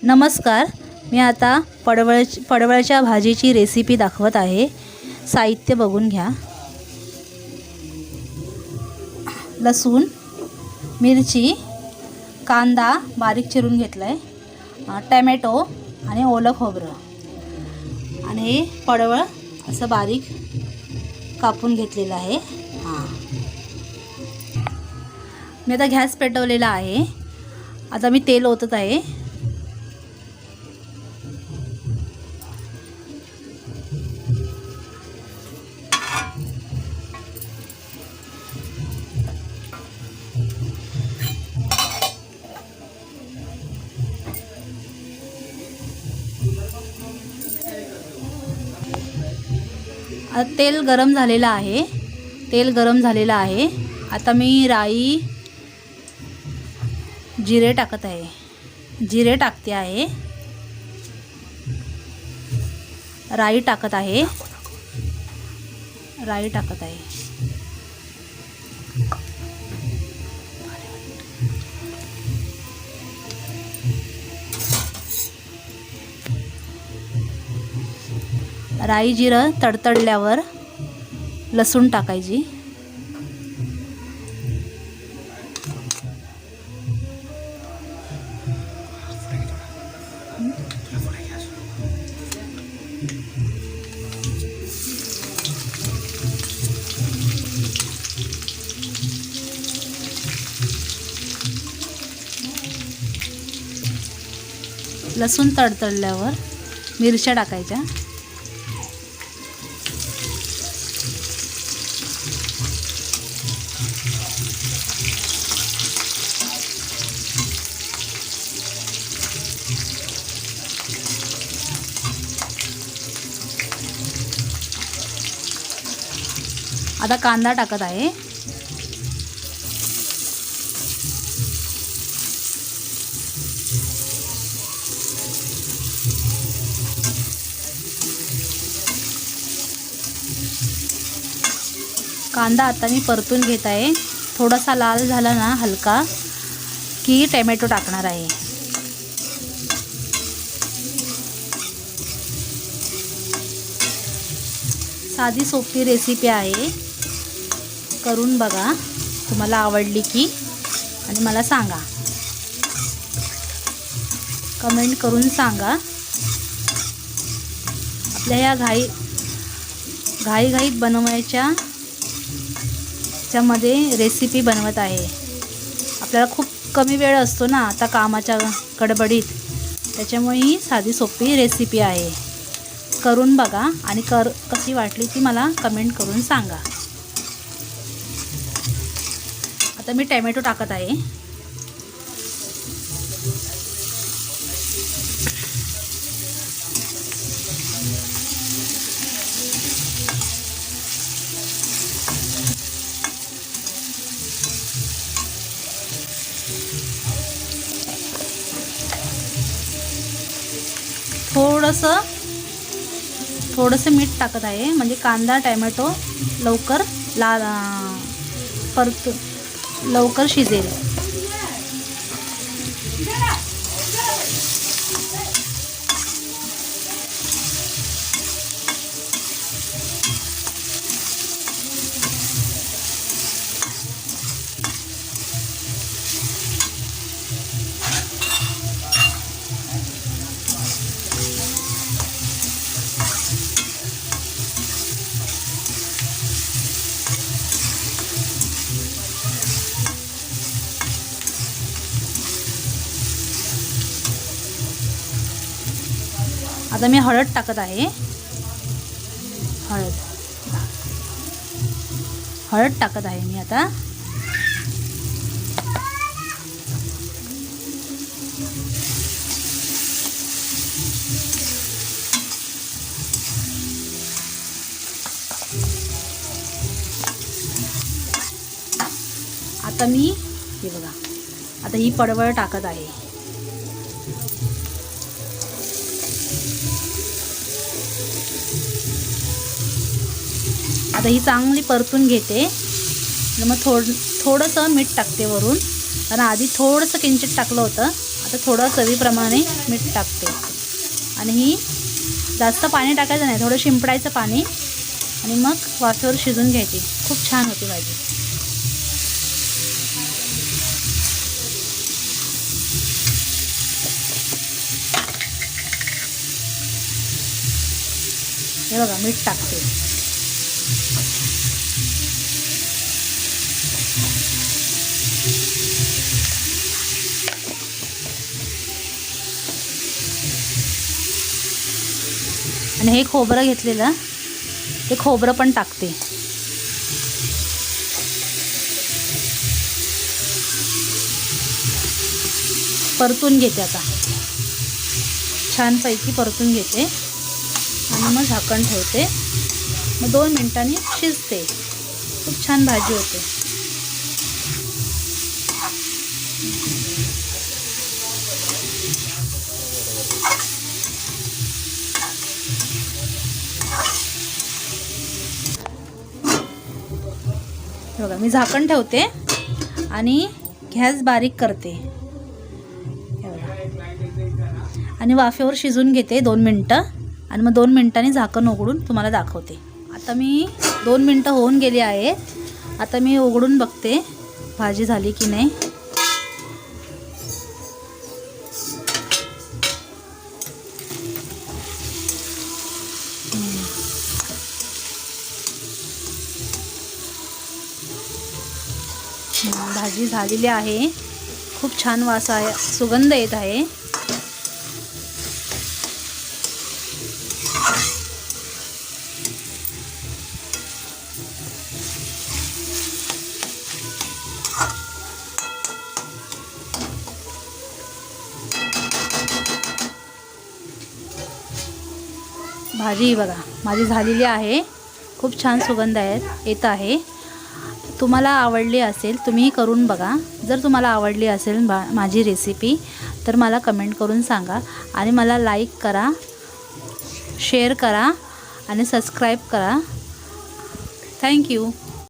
नमस्कार. मी आता पडवळच्या भाजीची रेसिपी दाखवत आहे. साहित्य बघून घ्या. लसूण, मिरची, कांदा बारीक चिरून घेतलाय, टोमॅटो आणि ओलं खोबरं आणि हे पडवळ असं बारीक कापून घेतलेलं आहे. मी आता गॅस पेटवलेला आहे. आता मी तेल ओतत आहे. तेल गरम झालेलं आहे. आता मी राई, जिरे टाकत आहे. जिरे टाकते आहे. राई टाकत आहे. राई जिरं तडतडल्यावर लसूण टाकायची. लसूण तडतडल्यावर मिरच्या टाकायच्या. आता कांदा टाकत आहे. कांदा आता मी परतून घेत आहे. थोडासा लाल झाला ना हलका की टोमॅटो टाकणार आहे. साधी सोपी रेसिपी आहे. करून बघा. तुम्हाला आवडली की आणि मला सांगा. कमेंट करून सांगा. आपल्या ह्या घाईघाईत बनवायच्या मध्ये रेसिपी बनवत आहे. आपल्याला खूप कमी वेळ असतो ना आता कामाच्या गडबडीत, त्याच्यामुळे ही साधी सोपी रेसिपी आहे. करून बघा आणि कशी वाटली ती मला कमेंट करून सांगा. आता मी टोमॅटो टाकत आहे. थोडंसं मीठ टाकत आहे, म्हणजे कांदा टोमॅटो लवकर शिजेल. आता मी हळद टाकत आहे. हळद टाकत आहे मी आता. आता मी हे बघा, आता ही पडवळ टाकत आहे. आता ही चांगली परतून घेते. मग थोडंसं मीठ टाकते वरून, कारण आधी थोडंसं किंचित टाकलं होतं. तर थोडं चवीप्रमाणे मीठ टाकते आणि ही जास्त पाणी टाकायचं नाही, थोडं शिंपडायचं पाणी आणि मग वाफेवर शिजून घ्यायची. खूप छान होती भाजी. हे बघा मीठ टाकते. आणि हे खोबरं घेतलेलं ते खोबरं पण टाकते. परतून घेते आता, छानपैकी परतून घेते आणि मग झाकण ठेवते. मग 2 मिनिटांनी शिजते. खूप छान भाजी होते. बघा मी झाकण ठेवते आणि गॅस बारीक करते आणि वाफेवर शिजून घेते 2 मिनटं आणि मग 2 मिनिटांनी झाकण उघडून तुम्हाला दाखवते. आता मी 2 मिनटं होऊन गेली आहेत. आता मी उघडून बघते भाजी झाली की नाही. भाजी झालेली आहे. खूप छान वास आहे, सुगंध येत आहे. भाजी बघा माझी झालेली आहे. खूप छान सुगंध येत आहे. तुम्हाला आवडली असेल तुम्ही करून बघा. जर तुम्हाला आवडली असेल माझी रेसिपी तर मला कमेंट करून सांगा आणि मला लाईक करा, शेअर करा आणि सबस्क्राईब करा. थँक्यू.